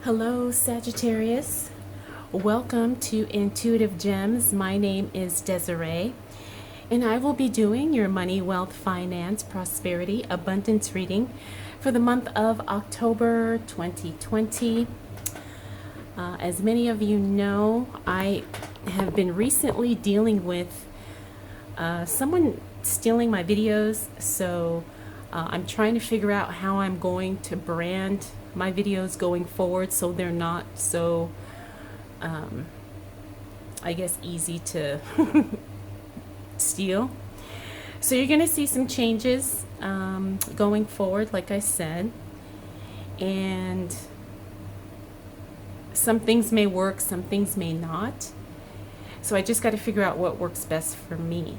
Hello, Sagittarius. Welcome to Intuitive Gems. My name is Desiree, and I will be doing your money, wealth, finance, prosperity, abundance reading for the month of October 2020. As many of you know, I have been recently dealing with someone stealing my videos, so I'm trying to figure out how I'm going to brand my videos going forward so they're not so I guess easy to steal. So you're going to see some changes going forward, like I said, and some things may work, some things may not. So I just got to figure out what works best for me.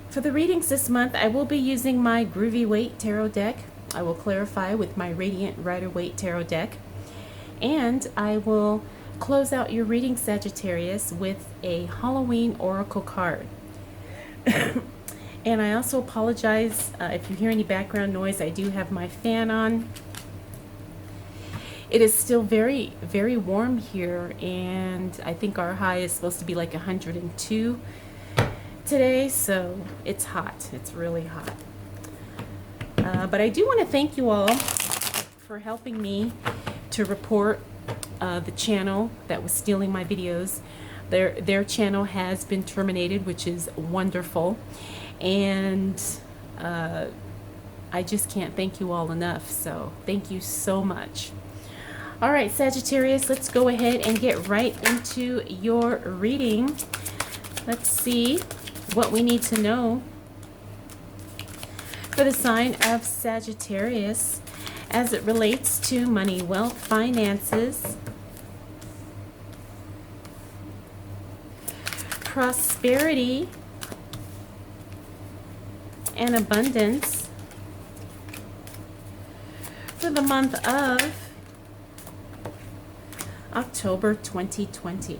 For the readings this month, I will be using my Groovy Waite tarot deck. I will clarify with my Radiant Rider-Waite tarot deck. And I will close out your reading, Sagittarius, with a Halloween oracle card. And I also apologize if you hear any background noise. I do have my fan on. It is still very, very warm here, and I think our high is supposed to be like 102 today, so it's hot. It's really hot. But I do want to thank you all for helping me to report the channel that was stealing my videos. Their channel has been terminated, which is wonderful, and I just can't thank you all enough, so thank you so much. All right, Sagittarius, let's go ahead and get right into your reading. Let's see what we need to know for the sign of Sagittarius as it relates to money, wealth, finances, prosperity, and abundance for the month of October 2020.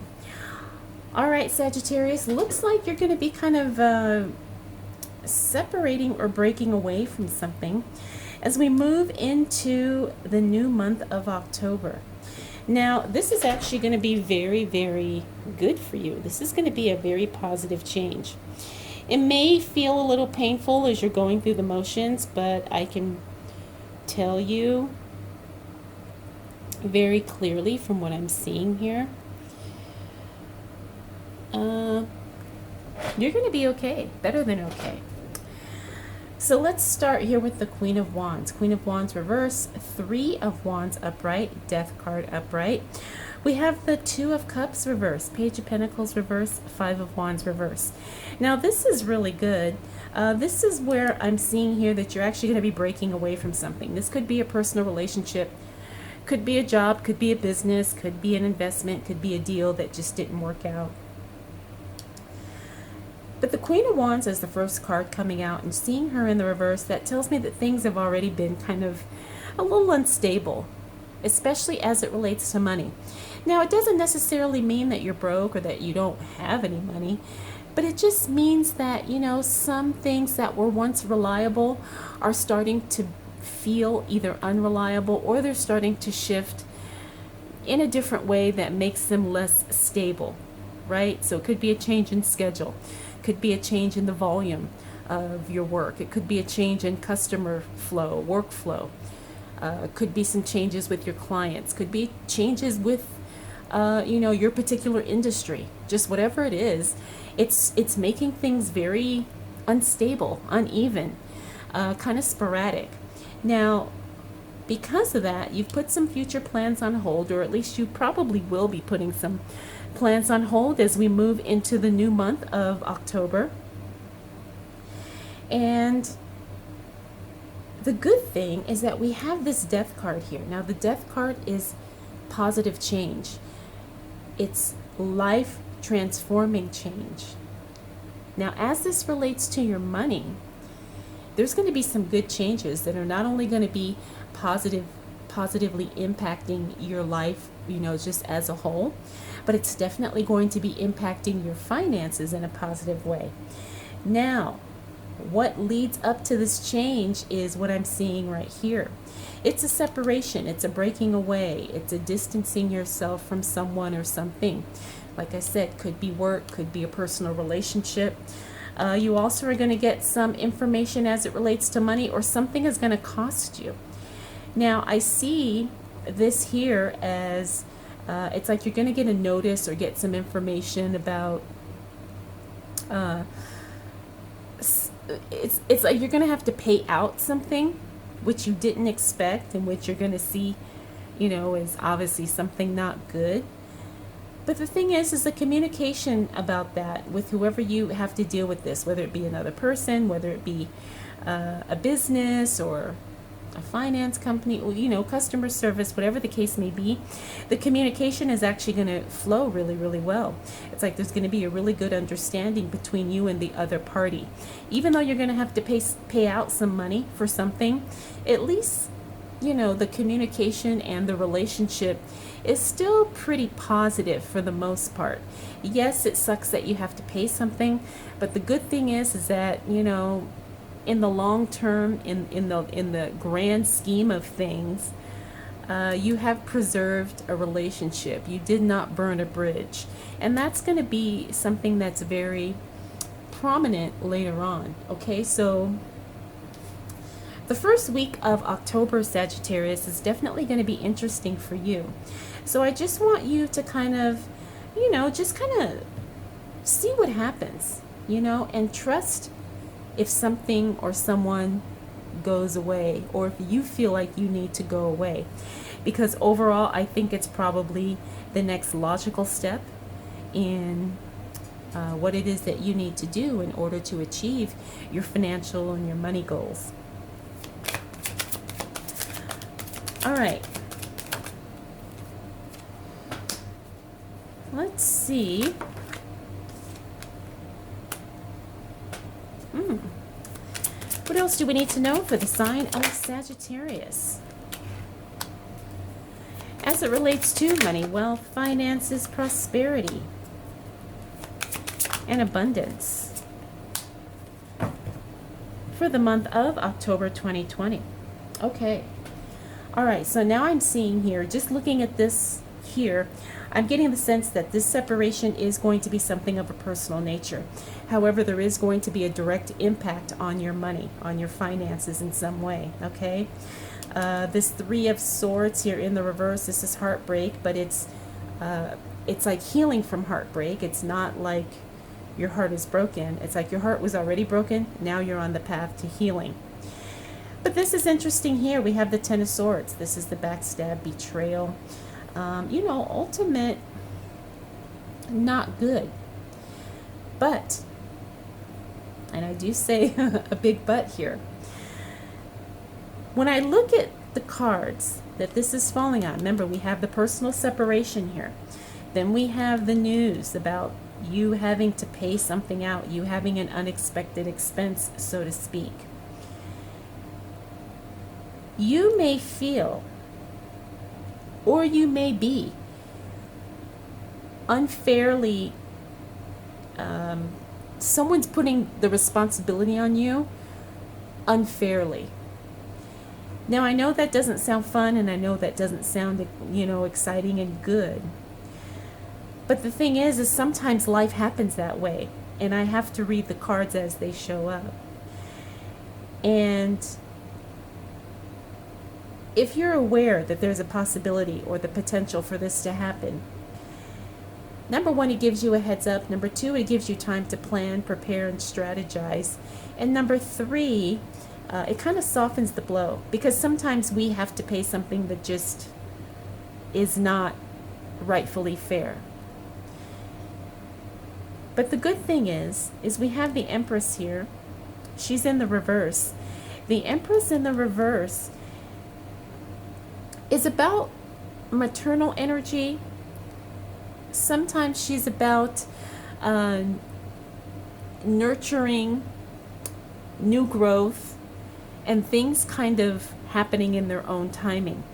All right, Sagittarius, looks like you're going to be kind of separating or breaking away from something as we move into the new month of October. Now, this is actually going to be very, very good for you. This is going to be a very positive change. It may feel a little painful as you're going through the motions, but I can tell you very clearly from what I'm seeing here, you're going to be okay, better than okay. So let's start here with the Queen of Wands. Queen of Wands reverse, Three of Wands upright, Death card upright. We have the Two of Cups reverse, Page of Pentacles reverse, Five of Wands reverse. Now this is really good. This is where I'm seeing here that you're actually going to be breaking away from something. This could be a personal relationship, could be a job, could be a business, could be an investment, could be a deal that just didn't work out. But the Queen of Wands is the first card coming out, and seeing her in the reverse, that tells me that things have already been kind of a little unstable, especially as it relates to money. Now, it doesn't necessarily mean that you're broke or that you don't have any money, but it just means that, you know, some things that were once reliable are starting to feel either unreliable or they're starting to shift in a different way that makes them less stable, right? So it could be a change in schedule. Could be a change in the volume of your work. It could be a change in customer flow, workflow. Could be some changes with your clients. Could be changes with, your particular industry. Just whatever it is, it's making things very unstable, uneven, kind of sporadic. Now, because of that, you've put some future plans on hold, or at least you probably will be putting some plans on hold as we move into the new month of October. And the good thing is that we have this Death card here. Now, the Death card is positive change. It's life transforming change. Now, as this relates to your money, there's going to be some good changes that are not only going to be positively impacting your life, just as a whole, but it's definitely going to be impacting your finances in a positive way. Now, what leads up to this change is what I'm seeing right here. It's a separation, it's a breaking away, it's a distancing yourself from someone or something. Like I said, could be work, could be a personal relationship. You also are going to get some information as it relates to money, or something is going to cost you. Now, I see this here as it's like you're going to get a notice or get some information about it's like you're going to have to pay out something which you didn't expect, and which you're going to see, is obviously something not good. But the thing is the communication about that with whoever you have to deal with this, whether it be another person, whether it be a business or a finance company, or, customer service, whatever the case may be, the communication is actually going to flow really, really well. It's like there's going to be a really good understanding between you and the other party. Even though you're going to have to pay out some money for something, at least, the communication and the relationship is still pretty positive for the most part. Yes, it sucks that you have to pay something, but the good thing is that, in the long term, in the grand scheme of things, you have preserved a relationship. You did not burn a bridge, and that's going to be something that's very prominent later on. Okay, so the first week of October, Sagittarius, is definitely going to be interesting for you. So I just want you to kind of, just kind of see what happens, and trust if something or someone goes away, or if you feel like you need to go away. Because overall, I think it's probably the next logical step in what it is that you need to do in order to achieve your financial and your money goals. All right. Let's see. What else do we need to know for the sign of Sagittarius? As it relates to money, wealth, finances, prosperity, and abundance for the month of October 2020. Okay. All right, so now I'm seeing here, just looking at this here, I'm getting the sense that this separation is going to be something of a personal nature. However, there is going to be a direct impact on your money, on your finances in some way, okay? This Three of Swords here in the reverse, this is heartbreak, but it's like healing from heartbreak. It's not like your heart is broken. It's like your heart was already broken, now you're on the path to healing. But this is interesting here. We have the Ten of Swords. This is the backstab, betrayal. Ultimate, not good. But, and I do say a big but here, when I look at the cards that this is falling on, remember we have the personal separation here. Then we have the news about you having to pay something out, you having an unexpected expense, so to speak. You may feel, or you may be, unfairly, someone's putting the responsibility on you unfairly. Now, I know that doesn't sound fun, and I know that doesn't sound, exciting and good. But the thing is sometimes life happens that way, and I have to read the cards as they show up. And if you're aware that there's a possibility or the potential for this to happen, number one, it gives you a heads up. Number two, it gives you time to plan, prepare, and strategize. And number three, it kind of softens the blow, because sometimes we have to pay something that just is not rightfully fair. But the good thing is we have the Empress here. She's in the reverse. The Empress in the reverse is about maternal energy. Sometimes she's about nurturing new growth and things kind of happening in their own timing.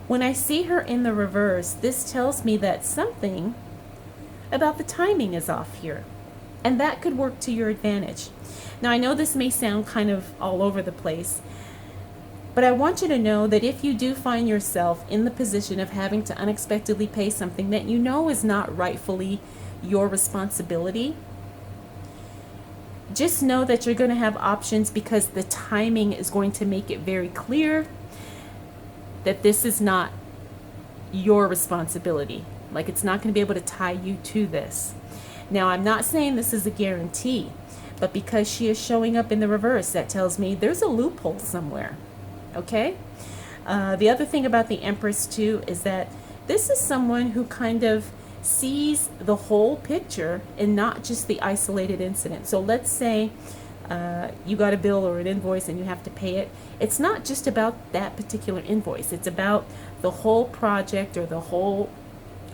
When I see her in the reverse, this tells me that something about the timing is off here. And that could work to your advantage. Now, I know this may sound kind of all over the place, but I want you to know that if you do find yourself in the position of having to unexpectedly pay something that you know is not rightfully your responsibility, just know that you're going to have options, because the timing is going to make it very clear that this is not your responsibility. Like, it's not going to be able to tie you to this. Now, I'm not saying this is a guarantee, but because she is showing up in the reverse, that tells me there's a loophole somewhere. Okay? The other thing about the Empress too is that this is someone who kind of sees the whole picture and not just the isolated incident. So let's say you got a bill or an invoice and you have to pay it. It's not just about that particular invoice. It's about the whole project or the whole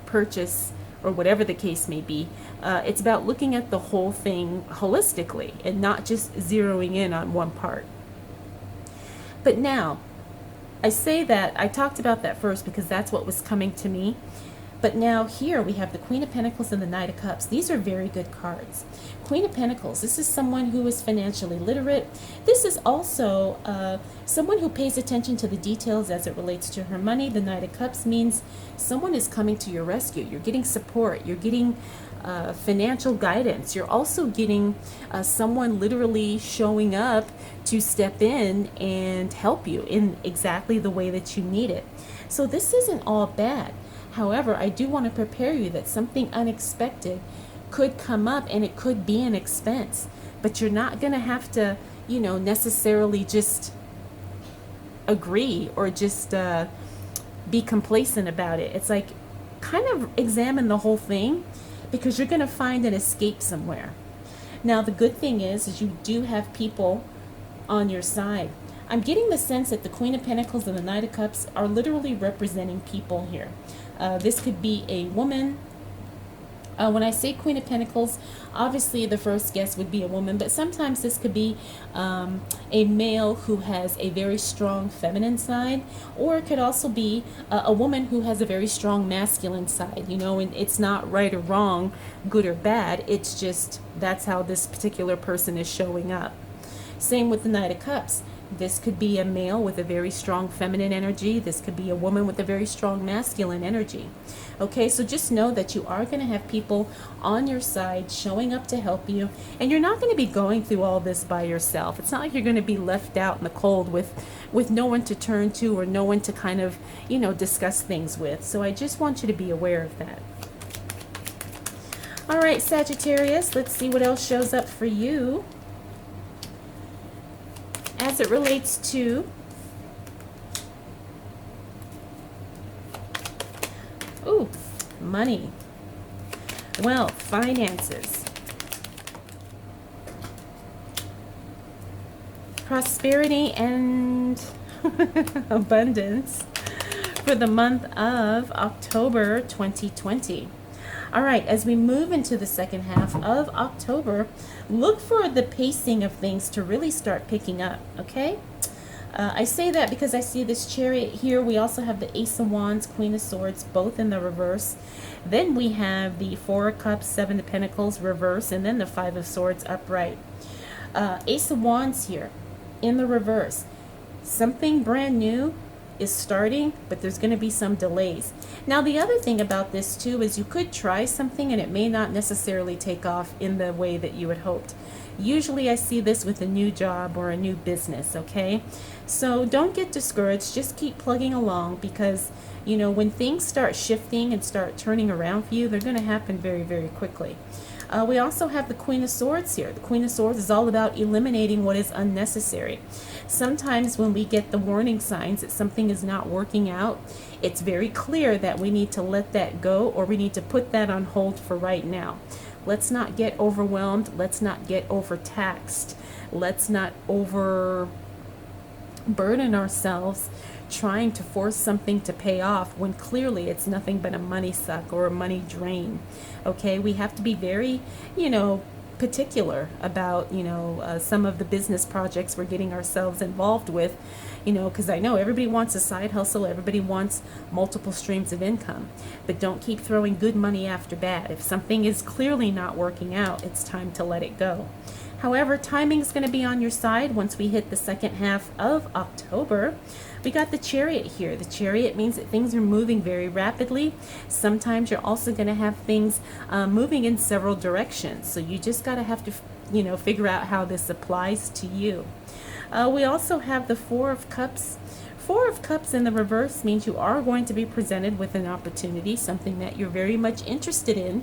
purchase or whatever the case may be. It's about looking at the whole thing holistically and not just zeroing in on one part. But now, I say that, I talked about that first because that's what was coming to me. But now here we have the Queen of Pentacles and the Knight of Cups. These are very good cards. Queen of Pentacles, this is someone who is financially literate. This is also someone who pays attention to the details as it relates to her money. The Knight of Cups means someone is coming to your rescue. You're getting support. You're getting financial guidance. You're also getting someone literally showing up to step in and help you in exactly the way that you need it. So this isn't all bad. However, I do want to prepare you that something unexpected could come up and it could be an expense, but you're not going to have to, necessarily just agree or just be complacent about it. It's like, kind of examine the whole thing, because you're going to find an escape somewhere. Now, the good thing is you do have people on your side. I'm getting the sense that the Queen of Pentacles and the Knight of Cups are literally representing people here. This could be a woman. When I say Queen of Pentacles, obviously the first guess would be a woman, but sometimes this could be a male who has a very strong feminine side, or it could also be a woman who has a very strong masculine side, and it's not right or wrong, good or bad, it's just that's how this particular person is showing up. Same with the Knight of Cups. This could be a male with a very strong feminine energy. This could be a woman with a very strong masculine energy. Okay, so just know that you are going to have people on your side showing up to help you. And you're not going to be going through all this by yourself. It's not like you're going to be left out in the cold with no one to turn to or no one to kind of, discuss things with. So I just want you to be aware of that. All right, Sagittarius, let's see what else shows up for you as it relates to money, wealth, finances, prosperity, and abundance for the month of October 2020. All right, as we move into the second half of October, look for the pacing of things to really start picking up, okay? I say that because I see this Chariot here. We also have the Ace of Wands, Queen of Swords, both in the reverse. Then we have the Four of Cups, Seven of Pentacles, reverse, and then the Five of Swords, upright. Ace of Wands here, in the reverse. Something brand new is starting, but there's going to be some delays. Now, the other thing about this too is you could try something and it may not necessarily take off in the way that you had hoped. Usually I see this with a new job or a new business, okay? So don't get discouraged, just keep plugging along, because when things start shifting and start turning around for you, they're going to happen very, very quickly. We also have the Queen of Swords here. The Queen of Swords is all about eliminating what is unnecessary. Sometimes when we get the warning signs that something is not working out, it's very clear that we need to let that go, or we need to put that on hold for right now. Let's not get overwhelmed. Let's not get overtaxed. Let's not overburden ourselves trying to force something to pay off when clearly it's nothing but a money suck or a money drain. Okay, we have to be very, particular about, some of the business projects we're getting ourselves involved with. because I know everybody wants a side hustle, everybody wants multiple streams of income, but don't keep throwing good money after bad. If something is clearly not working out, it's time to let it go. However, timing is going to be on your side once we hit the second half of October. We got the Chariot here. The Chariot means that things are moving very rapidly. Sometimes you're also going to have things moving in several directions. So you just got to have to, figure out how this applies to you. We also have the Four of Cups. Four of Cups in the reverse means you are going to be presented with an opportunity, something that you're very much interested in,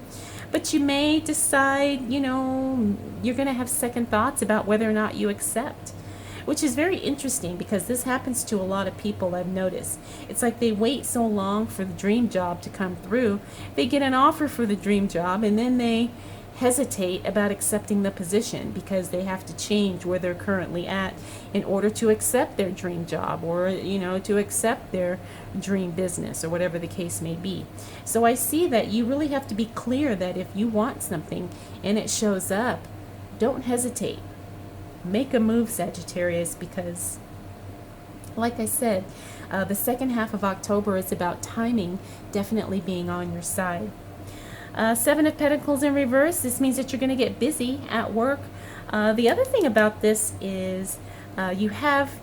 but you may decide, you're going to have second thoughts about whether or not you accept, which is very interesting because this happens to a lot of people. I've noticed. It's like they wait so long for the dream job to come through. They get an offer for the dream job and then they hesitate about accepting the position because they have to change where they're currently at in order to accept their dream job or to accept their dream business or whatever the case may be. So I see that you really have to be clear that if you want something and it shows up, don't hesitate. Make a move, Sagittarius, because like I said, the second half of October is about timing definitely being on your side. Seven of Pentacles in reverse. This means that you're going to get busy at work. The other thing about this is you have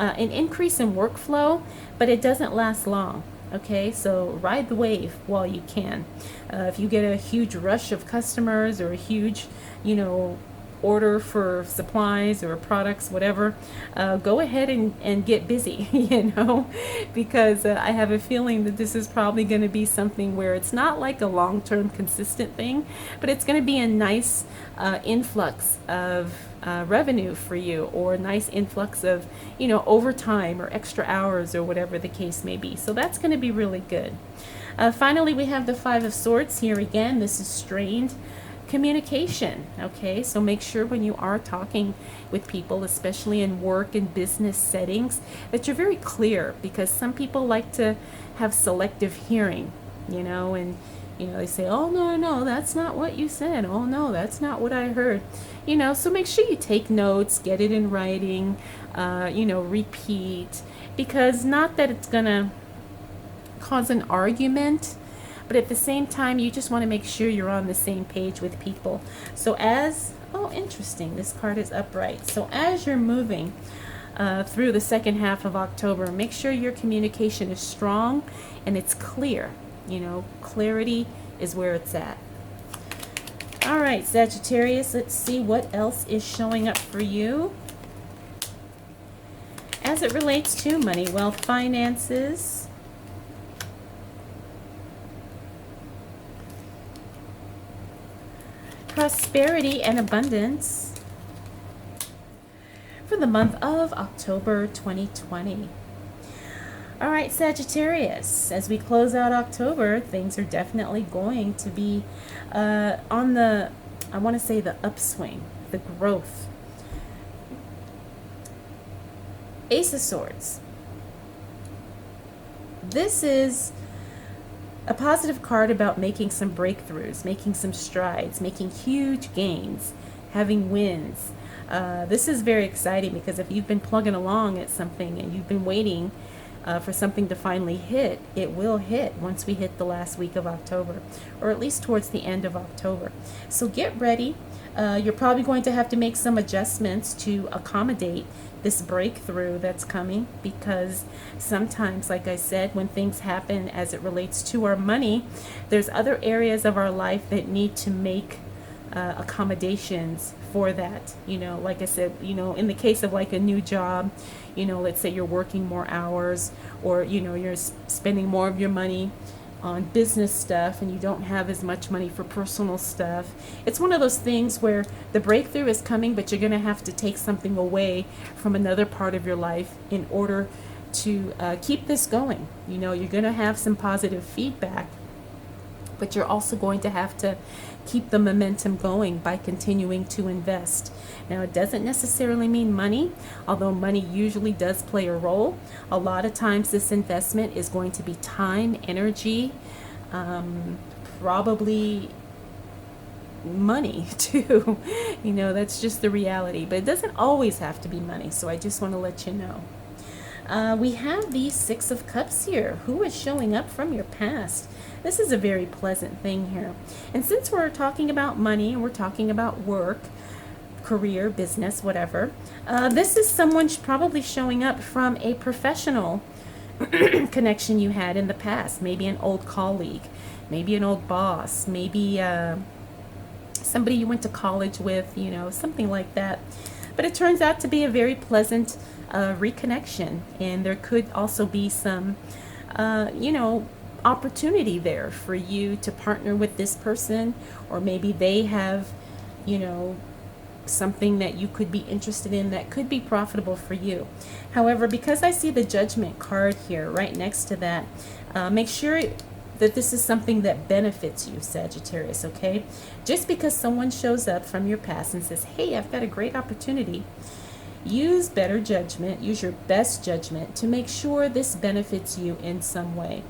an increase in workflow, but it doesn't last long. Okay, so ride the wave while you can. If you get a huge rush of customers or a huge, order for supplies or products, whatever, go ahead and get busy, because I have a feeling that this is probably going to be something where it's not like a long-term consistent thing, but it's going to be a nice influx of revenue for you, or a nice influx of, overtime or extra hours or whatever the case may be. So that's going to be really good. Finally, we have the Five of Swords here again. This is strained communication. Okay, so make sure when you are talking with people, especially in work and business settings, that you're very clear, because some people like to have selective hearing, and they say, oh no, that's not what you said, oh no, that's not what I heard, so make sure you take notes, get it in writing, repeat, because not that it's gonna cause an argument, but at the same time, you just want to make sure you're on the same page with people. So interesting, this card is upright. So as you're moving through the second half of October, make sure your communication is strong and it's clear. Clarity is where it's at. All right, Sagittarius, let's see what else is showing up for you as it relates to money, wealth, finances. Prosperity and abundance for the month of October 2020. All right, Sagittarius, as we close out October, things are definitely going to be on the, I want to say, the upswing, the growth. Ace of Swords. This is a positive card about making some breakthroughs, making some strides, making huge gains, having wins. This is very exciting because if you've been plugging along at something and you've been waiting for something to finally hit, it will hit once we hit the last week of October, or at least towards the end of October. So get ready. You're probably going to have to make some adjustments to accommodate this breakthrough that's coming, because sometimes, like I said, when things happen as it relates to our money, there's other areas of our life that need to make accommodations for that. Like I said, in the case of like a new job, let's say you're working more hours, or you're spending more of your money on business stuff and you don't have as much money for personal stuff. It's one of those things where the breakthrough is coming, but you're going to have to take something away from another part of your life in order to keep this going. You're going to have some positive feedback, but you're also going to have to keep the momentum going by continuing to invest. Now, it doesn't necessarily mean money, although money usually does play a role. A lot of times this investment is going to be time, energy, probably money too. That's just the reality, but it doesn't always have to be money. So I just want to let you know. We have the Six of Cups here. Who is showing up from your past? This is a very pleasant thing here. And since we're talking about money and we're talking about work, career, business, whatever, this is someone probably showing up from a professional connection you had in the past. Maybe an old colleague, maybe an old boss, maybe somebody you went to college with, you know, something like that. But it turns out to be a very pleasant reconnection, and there could also be some, you know, opportunity there for you to partner with this person, or maybe they have, you know, something that you could be interested in that could be profitable for you. However, because I see the Judgment card here right next to that, make sure that this is something that benefits you, Sagittarius, okay? Just because someone shows up from your past and says, hey, I've got a great opportunity, use better judgment, use your best judgment to make sure this benefits you in some way.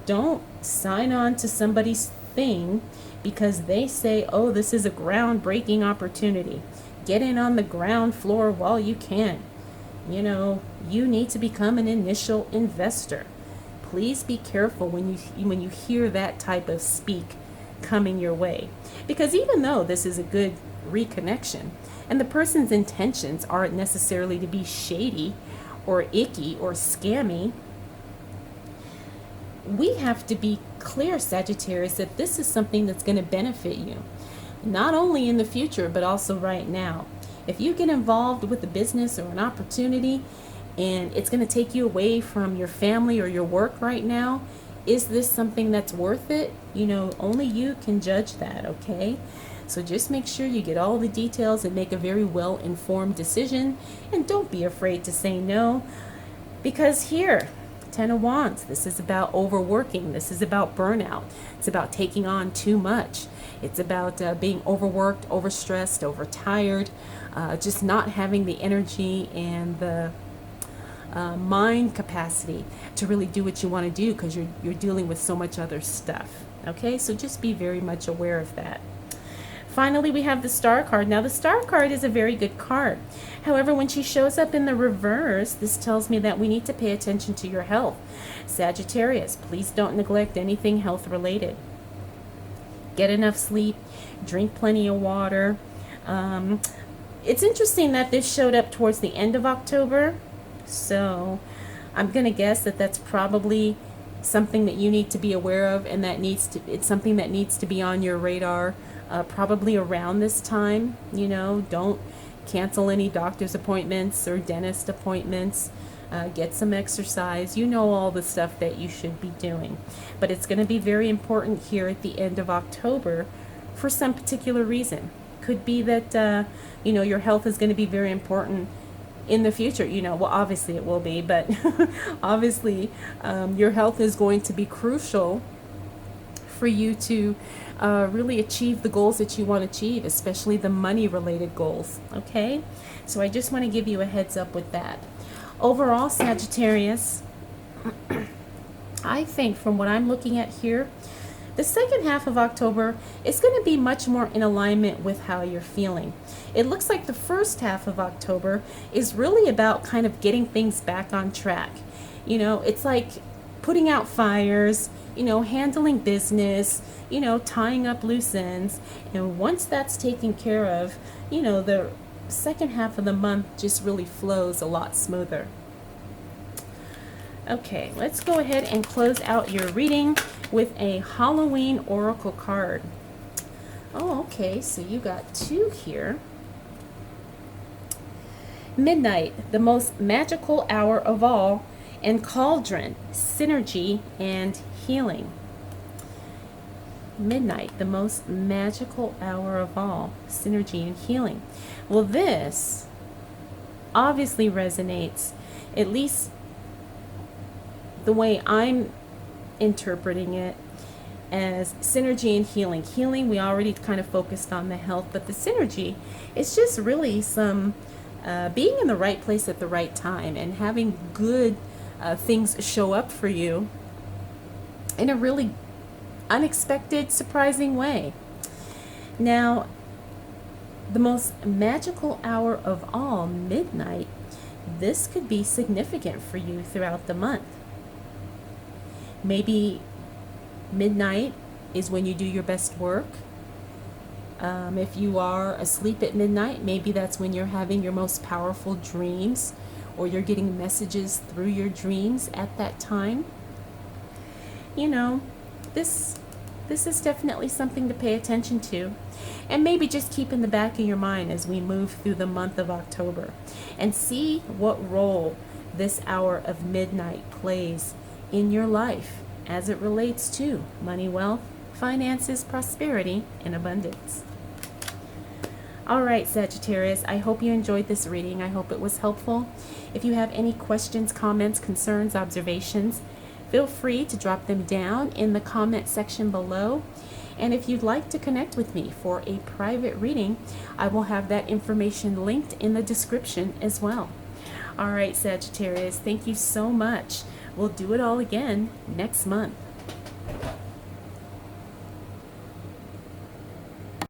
Don't sign on to somebody's thing because they say, oh, this is a groundbreaking opportunity. Get in on the ground floor while you can. You know, you need to become an initial investor. Please be careful when you hear that type of speak coming your way. Because even though this is a good reconnection, and the person's intentions aren't necessarily to be shady or icky or scammy, we have to be clear, Sagittarius, that this is something that's going to benefit you, not only in the future, but also right now. If you get involved with a business or an opportunity and it's going to take you away from your family or your work right now, is this something that's worth it? You know, only you can judge that, okay? So just make sure you get all the details and make a very well-informed decision, and don't be afraid to say no, because here, Ten of Wands, this is about overworking. This is about burnout. It's about taking on too much. It's about being overworked, overstressed, overtired, just not having the energy and the mind capacity to really do what you want to do because you're dealing with so much other stuff. Okay, so just be very much aware of that. Finally, we have the Star card. Now, the Star card is a very good card. However, when she shows up in the reverse, this tells me that we need to pay attention to your health. Sagittarius, please don't neglect anything health related. Get enough sleep, drink plenty of water. It's interesting that this showed up towards the end of October, so I'm going to guess that that's probably something that you need to be aware of, and that it's something that needs to be on your radar. Probably around this time. You know, don't cancel any doctor's appointments or dentist appointments. Get some exercise. You know, all the stuff that you should be doing. But it's going to be very important here at the end of October for some particular reason. Could be that, you know, your health is going to be very important in the future. You know, well, obviously it will be, but obviously your health is going to be crucial for you to really achieve the goals that you want to achieve, especially the money related goals. Okay, so I just want to give you a heads up with that. Overall, Sagittarius, I think from what I'm looking at here, the second half of October is going to be much more in alignment with how you're feeling. It looks like the first half of October is really about kind of getting things back on track. You know, it's like putting out fires, you know, handling business, you know, tying up loose ends. And once that's taken care of, you know, the second half of the month just really flows a lot smoother. Okay, let's go ahead and close out your reading with a Halloween Oracle card. Oh, okay, so you got two here. Midnight, the most magical hour of all, and Cauldron, synergy and healing. Midnight, the most magical hour of all, synergy and healing. Well, this obviously resonates, at least the way I'm interpreting it, as synergy and healing. Healing, we already kind of focused on the health, but the synergy, it's just really some being in the right place at the right time and having good things show up for you in a really unexpected, surprising way. Now, the most magical hour of all, midnight, this could be significant for you throughout the month. Maybe midnight is when you do your best work. If you are asleep at midnight, maybe that's when you're having your most powerful dreams, or you're getting messages through your dreams at that time. You know, this is definitely something to pay attention to, and maybe just keep in the back of your mind as we move through the month of October, and see what role this hour of midnight plays in your life as it relates to money, wealth, finances, prosperity, and abundance. All right, Sagittarius, I hope you enjoyed this reading. I hope it was helpful. If you have any questions, comments, concerns, observations, feel free to drop them down in the comment section below. And if you'd like to connect with me for a private reading, I will have that information linked in the description as well. All right, Sagittarius, thank you so much. We'll do it all again next month.